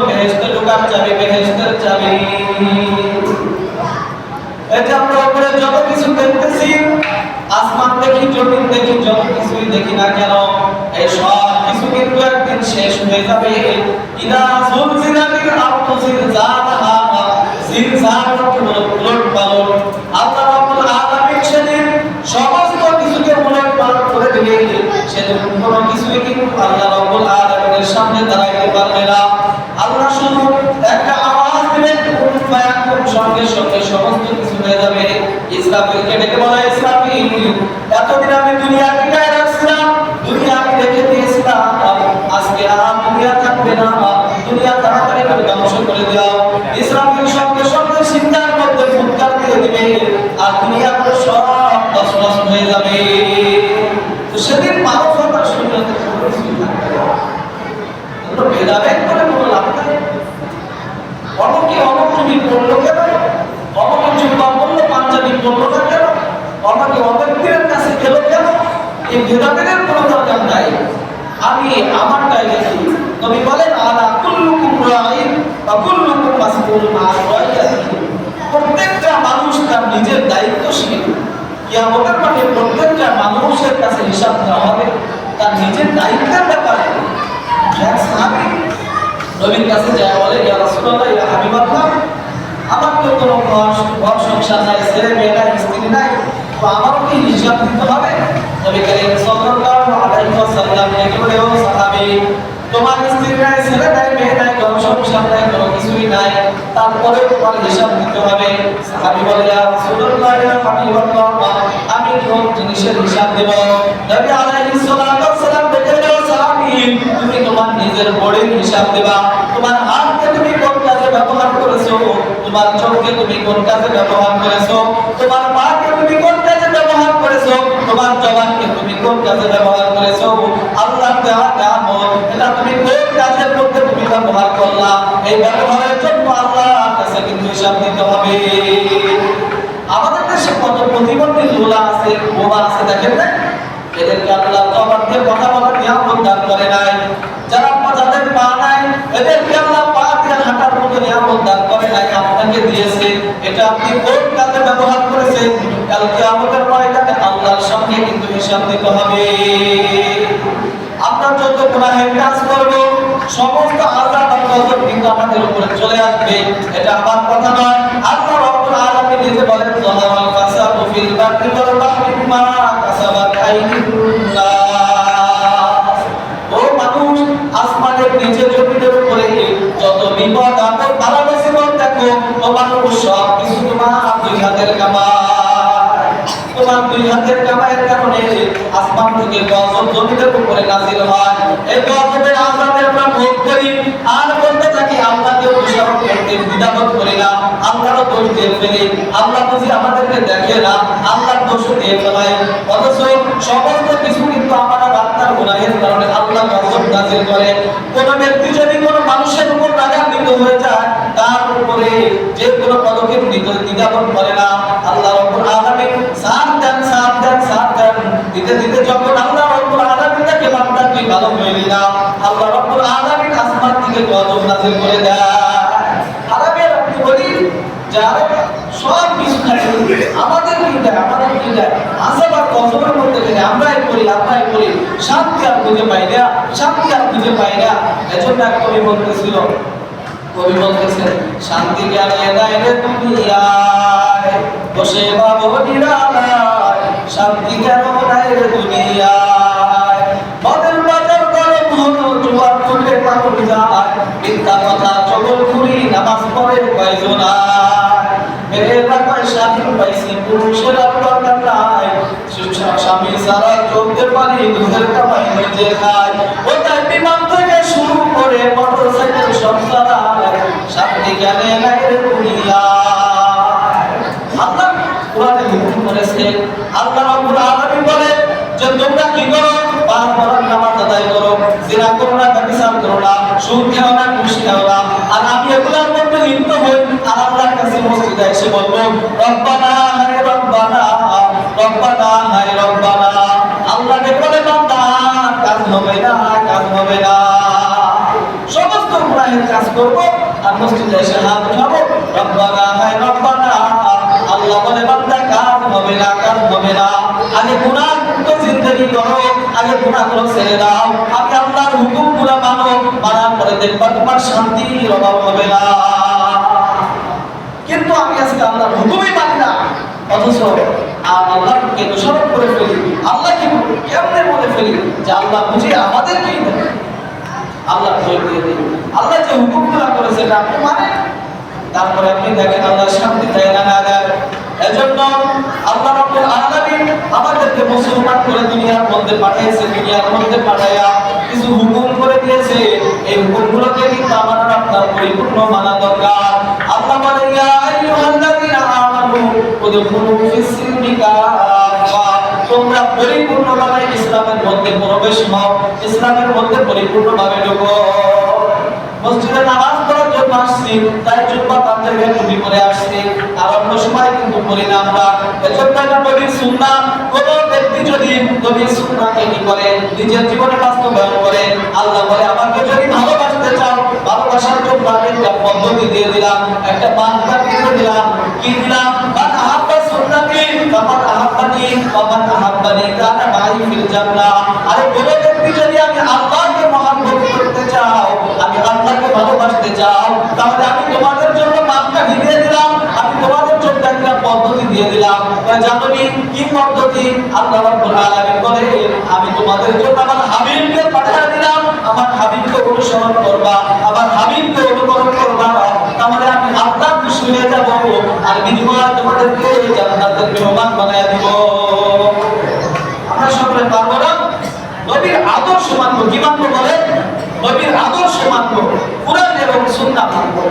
বেহেশতে ঢোকার চাবি, বেহেশতের চাবি। এই যে আমরা উপরে যত কিছু দেখতেছি, আসমান দেখি, জমিন দেখি, যত কিছুই দেখি না কেন, এই সব কিছু কিন্তু একদিন শেষ হয়ে যাবে। ইদা যুলজিলাতিল আরদু জিলজালাহা, জিলজাল হলো উলটপালট। আল্লাহ রাব্বুল আলামিন সেদিন সমস্ত কিছুকে উলটপালট করে দিবে। সেদিন কোনো কিছুই কিন্তু আল্লাহ রাব্বুল আলামিনের সামনে দাঁড়াইতে পারবে না। আল্লাহ শুধু একটা আওয়াজ দিবেন, কুন ফায়াকুন, সঙ্গে সঙ্গে সমস্ত কিছু হয়ে যাবে। ইসরাফিলকে ডেকে বলা, ইসরাফিল, এতদিন আমি দুনিয়া টিকায় রাখছিলাম, দুনিয়া আমি রেখে দিয়েছিলাম, আজকে আর দুনিয়া থাকবে না, দুনিয়া তাড়াতাড়ি করে ধ্বংস করে দাও। ইসরাফিল সঙ্গে সঙ্গে সিংহার মধ্যে ফুৎকার দিয়ে দিবে, আর দুনিয়া পুরো সব তছনছ হয়ে যাবে। তো সেদিন মানবতার শূন্যতা কোনো কিছুই থাকবে না। কোনো ভেদাভেদ করে কোনো লাভ নাই। অমুকে অমুক তুমি পড়লো কেন, অমুকে জুব্বা পড়লো, পাঞ্জাবি পড়লো না কেন, অমুকে অব্যক্তির কাছে গেল কেন, এই ভেদাভেদের কোনো দরকার নাই। আমি আমারটাই দেখি। নবী বলেন, আলা কুল্লুকুম রাঈন ওয়া কুল্লুকুম মাসউলুন আন রাইয়াতিহি। প্রত্যেকটা মানুষ তার নিজের দায়িত্বশীল। কিয়ামতের মাঠে প্রত্যেকটা মানুষের কাছে হিসাব দেওয়া হবে তার নিজের দায়িত্বের ব্যাপারে। এক সাহাবী নবীর কাছে যায়, বলে, ইয়া রাসূলুল্লাহ, ইয়া হাবিবাল্লাহ, আমার তো কোনো ঘর সংসার নাই, ছেলে মেয়ে নাই, স্ত্রী নাই, তো আমারও কি হিসাব দিতে হবে? নবী করিম সাল্লাল্লাহু আলাইহি ওয়াসাল্লাম বলে, ও সাহাবী, তোমার স্ত্রী নাই, ছেলে নাই, মেয়ে নাই, ঘর সংসার নাই, কোনো কিছুই নাই, তারপরে তোমার হিসাব দিতে হবে। সাহাবী বলে, ইয়া রাসূলুল্লাহ, ইয়া হাবিবাল্লাহ, আমি কোন জিনিসের হিসাব দেব? নবী আলাইহিস সালাতু ওয়াস সালাম বলে, ও সাহাবী, তুমি তোমার নিজের বডির হিসাব দেবা। তোমার হাতকে তুমি কোন কাজে ব্যবহার করেছো, তোমার চোখকে তুমি কোন কাজে ব্যবহার করেছো, তোমার পাকে তুমি কোন কাজে ব্যবহার করেছো, তোমার জবানকে তুমি কোন কাজে ব্যবহার করেছো, আল্লাহ দেওয়া নিয়ামত এটা তুমি কোন কাজের মধ্যে তুমি ব্যবহার করলা, এই ব্যবহারের জন্য আল্লাহর কাছে কিন্তু হিসাব দিতে হবে। আমাদের দেশে কত প্রতিবন্ধী লোলা আছে, বোমা আছে, দেখেন না? এদেরকে আল্লাহ জবান দিয়ে কথা বলার নিয়ামত দান করে নাই। যাদের পা নাই, এদেরকে আল্লাহ পা দিয়ে হাঁটার মতো নিয়ামত দান করে নাই, আপনাকে দিয়েছে। এটা আপনি কোন কাজে ব্যবহার করেছেন, কাল কিয়ামতের ময়দানে আল্লাহর সামনে কিন্তু হিসাব দিতে হবে। আমরা যত গুনাহের কাজ করব, সমস্ত আযাব আর গজব কিন্তু আমাদের উপরে চলে আসবে। এটা আমার কথা নয়, আল্লাহ রাব্বুল আলামিন নিজে বলেন, যাহারাল ফাসাদু ফিল বাররি ওয়াল বাহরি বিমা কাসাবাত আইদিন নাস। ও মানুষ, আসমানের নিচে, জমিনের উপরে যত বিপদ আপদ বালা মুসিবত দেখো, ও মানুষ, সব কিছু তোমার দুই হাতের কামাই। তোমার দুই হাতের কামাইয়ের কারণে আসমান থেকে গজব জমিনের উপরে নাযিল হয়। এই গজবের আযাবে আমরা ভোগ করি আর বলতে থাকি, আল্লাহকে দোষারোপ করতে দ্বিধাবোধ করি না, আল্লাহরও দোষ দিয়ে ফেলি, আল্লাহ বুঝি আমাদেরকে দেখে না, আল্লাহর দোষ দিয়ে ফেলাই। অথচ সমস্ত কিছু কিন্তু আমার আত্মার গুনাহের কারণে আল্লাহ গজব নাযিল করে। কোন ব্যক্তি যদি কোন মানুষের উপর রাগান্বিত হয়ে যায়, তার উপরে যে কোনো পদক্ষেপ নিতে দ্বিধাবোধ করে না, আল্লাহ রাব্বুল আলামিন সাথ দেন, সাথ দেন, সাথ দেন, দিতে দিতে যখন আল্লাহ রাব্বুল আলামিন তাকে বান্দা তুই ভালো হইলি না, আল্লাহ রাব্বুল আলামিন আসমান থেকে গজব নাযিল করে দেয়। আরবে আপনি বলি যারা সব কিছু খায়, আমাদের কি দেয়, আমাদের কি দেয়, আযাব আর গজবের মধ্যে থেকে আমরাই করি, শান্তি আর খুঁজে পাই না, শান্তি আর খুঁজে পাই না। এজন্য এক কবি বলতেছিল, কবি বলতেছেন, শান্তি জ্ঞানে দেয় রে দুনিয়ায়, বসে ভাবো নিরালায়, শান্তি কেন নাই রে দুনিয়ায়। মদের বাজার গরম হলো, জোয়ার তুলে পাগল যায়, মিথ্যা কথা চগল ঘুরি, নামাজ পড়ে কয়জনায়। মেরে এলাকায় স্বাধীন পাইছে, পুরুষের আর দরকার নাই, স্বামী সারা চলতে পারি, দুধের কামাই নিজে খায়। ও তাই বিমান থেকে শুরু করে মোটর সাইকেল সব চালায়, শান্তি জ্ঞানে নাই রে দুনিয়ায়। আল্লাহ কোরআনে হুকুম করেছে, আল্লাহ রাব্বুল আলামিন বলে যে তোমরা কি করো, পাঁচ ওয়াক্ত নামাজ আদায় করো, জিনা করো না, ব্যভিচার করো না, সুদ খাও না, ঘুষ খাও না। আর আমি এগুলোর মধ্যে লিপ্ত হই, আর আল্লাহর কাছে মসজিদে এসে বলবো, রব্বানা হায় রব্বানা, রব্বানা হায় রব্বানা। আল্লাহকে বলে, বান্দা কাজ হবে না, কাজ হবে না। সমস্ত গুনাহের কাজ করব আর মসজিদে এসে হাত উঠাবো, রব্বানা হায় রব্বানা। আল্লাহ বলে বান্দা কাজ হবে না, কাজ হবে না। আগে গুনাহ মুক্ত জিন্দেগি করো, আগে গুনাহগুলো ছেড়ে দাও, আগে আল্লাহর হুকুমগুলো মানো, মানার পরে দেখবা তোমার শান্তির অভাব হবে না। কিন্তু আমি আজকে আল্লাহর হুকুমই মানি না, অথচ আল্লাহকে দোষারোপ করে ফেলি, আল্লাহকে কেমনে বলে ফেলি যে আল্লাহ বুঝে আমাদেরকেই দেয়। আল্লাহ জয় দিয়ে দিই, আল্লাহ যে হুকুমগুলো করেছে এটা আপনি মানেন, তারপরে আপনি দেখেন আল্লাহ শান্তি দেয় না দেয়। এজন্য আল্লাহ রাব্বুল আলামিন আমাদেরকে মুসলমান করে দুনিয়ার মধ্যে পাঠিয়েছে, দুনিয়ার মধ্যে পাঠায়া কিছু হুকুম করে দিয়েছে। এই হুকুমগুলোকে কিন্তু আমাদের আপনার পরিপূর্ণ মানা দরকার। আল্লাহ বলে ইয়া আইয়ুহাল্লাযীনা আমানু উদখুলু ফিস-সিলমি কাফা, তোমরা পরিপূর্ণভাবে ইসলামের মধ্যে প্রবেশ হও, ইসলামের মধ্যে পরিপূর্ণভাবে ঢোকো। মসজিদে নামাজ পড়ার জন্য আসছি, তাই জুব্বা পাঞ্জাবি টুপি পরে আসছি, আর অন্য সময় কিন্তু পড়ি না আমরা। এজন্য এটা নবীর সুন্নাহ। কোন ব্যক্তি যদি নবীর সুন্নাহকে কি করে নিজের জীবনে বাস্তবায়ন করে, আল্লাহ বলে আমাকে যদি ভালোবাসতে চাও, ভালোবাসার জন্য আমি একটা পদ্ধতি দিয়ে দিলাম, একটা বার্তা দিয়ে দিলাম। কি দিলাম? মান আহাব্বা সুন্নতি ফাকাদ আহাব্বানি ওয়া মান আহাব্বানি কানা মাই ফিল জান্নাহ। আরে কোন ব্যক্তি যদি আমি আল্লাহকে মহব্বত করতে চাও, আমি আল্লাহকে ভালোবাসতে চাও, তাহলে আমি তোমাদের জন্য বার্তা দিয়ে দিলাম, আমি তোমাদের জন্য একটা পদ্ধতি দিয়ে দিলাম। জানোনি কি পদ্ধতি? আল্লাহ রাব্বুল আলামিন বলে আমি তোমাদের জন্য আমার হাবিবকে পাঠিয়ে দিলাম, আমার হাবিবকে অনুসরণ করবা, আমার হাবিবকে অনুকরণ করবা, তাহলে আমি আল্লাহ খুশি হয়ে যাব, আর বিনিময়ে তোমাদেরকে জান্নাতের মেহমান বানায় দিব। আমরা সকলে পারবো না? নবীর আদর্শ মানবো, কি মানবো বলে? নবীর আদর্শ মানবো, কুরআন এবং সুন্নাহ মানবো।